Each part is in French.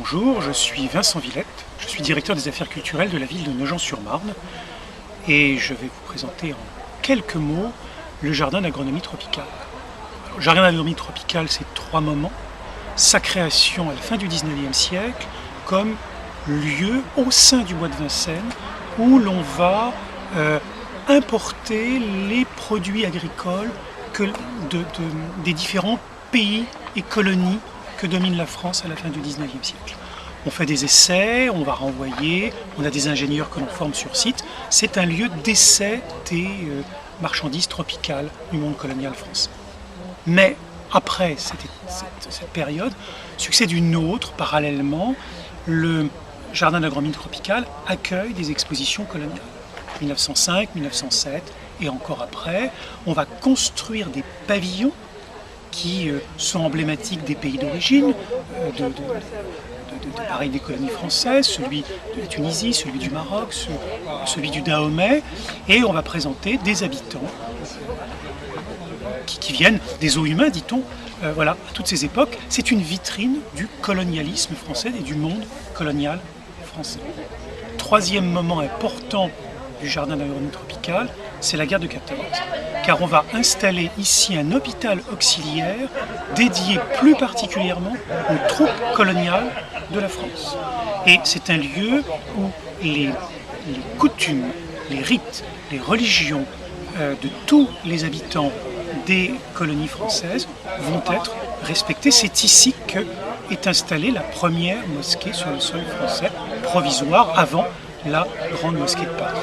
Bonjour, je suis Vincent Villette, je suis directeur des affaires culturelles de la ville de Nogent-sur-Marne et je vais vous présenter en quelques mots le jardin d'agronomie tropicale. Le jardin d'agronomie tropicale, c'est 3 moments. Sa création à la fin du 19e siècle comme lieu au sein du bois de Vincennes où l'on va importer les produits agricoles des différents pays et colonies que domine la France à la fin du 19e siècle. On fait des essais, on va renvoyer, on a des ingénieurs que l'on forme sur site. C'est un lieu d'essai des marchandises tropicales du monde colonial français. Mais après cette période, succède une autre, parallèlement, le jardin d'agronomie tropicale accueille des expositions coloniales. 1905, 1907 et encore après, on va construire des pavillons qui sont emblématiques des pays d'origine, des colonies françaises, celui de la Tunisie, celui du Maroc, celui du Dahomey, et on va présenter des habitants qui viennent des eaux humains, dit-on, voilà, à toutes ces époques. C'est une vitrine du colonialisme français et du monde colonial français. Troisième moment important du jardin d'agronomie tropicale, c'est la guerre de 14, car on va installer ici un hôpital auxiliaire dédié plus particulièrement aux troupes coloniales de la France. Et c'est un lieu où les coutumes, les rites, les religions de tous les habitants des colonies françaises vont être respectés. C'est ici qu'est installée la première mosquée sur le sol français, provisoire, avant la grande mosquée de Paris.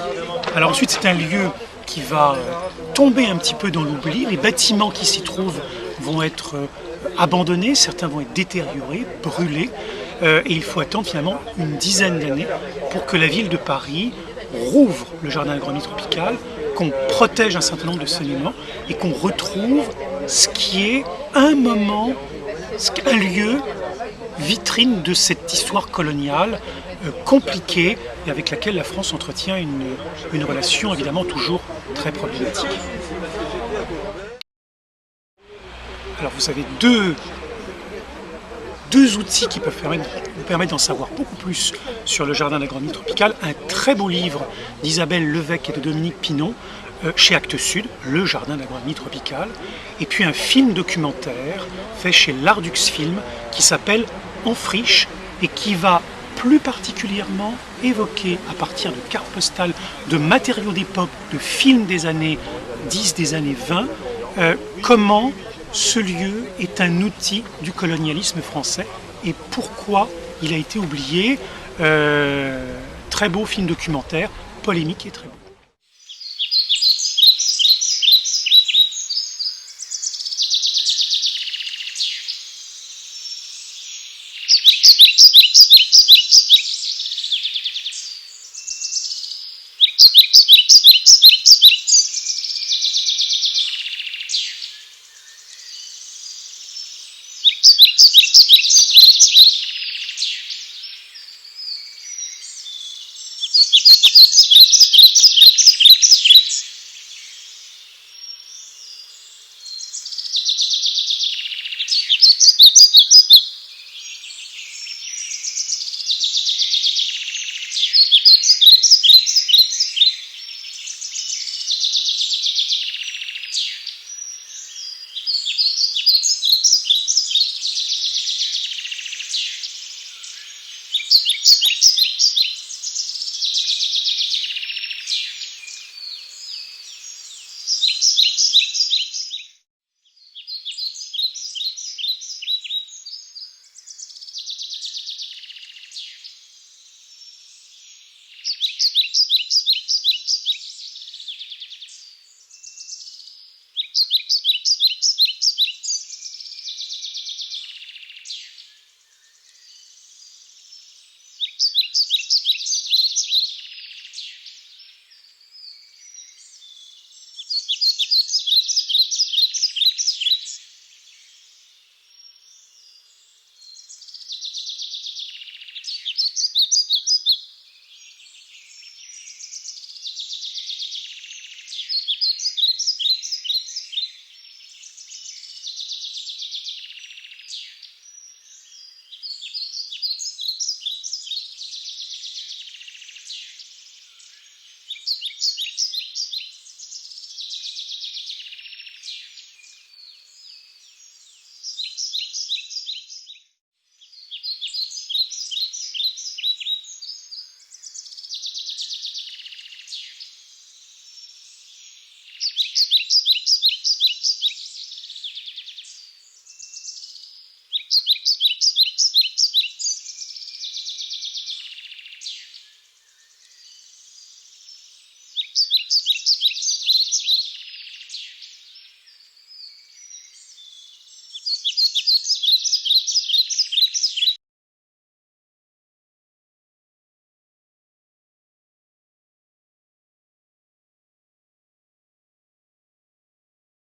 Alors ensuite, c'est un lieu qui va tomber un petit peu dans l'oubli. Les bâtiments qui s'y trouvent vont être abandonnés, certains vont être détériorés, brûlés, et il faut attendre finalement une dizaine d'années pour que la ville de Paris rouvre le jardin d'agronomie tropicale, qu'on protège un certain nombre de ces monuments et qu'on retrouve ce qui est un moment, un lieu vitrine de cette histoire coloniale compliquée et avec laquelle la France entretient une relation évidemment toujours très problématique. Alors vous avez deux outils qui peuvent vous permettre d'en savoir beaucoup plus sur le jardin d'agronomie tropicale. Un très beau livre d'Isabelle Levesque et de Dominique Pinon chez Actes Sud, le jardin d'agronomie tropicale, et puis un film documentaire fait chez Lardux Film qui s'appelle En friche et qui va plus particulièrement évoquer à partir de cartes postales, de matériaux d'époque, de films des années 10, des années 20, comment ce lieu est un outil du colonialisme français et pourquoi il a été oublié. Très beau film documentaire, polémique et très beau.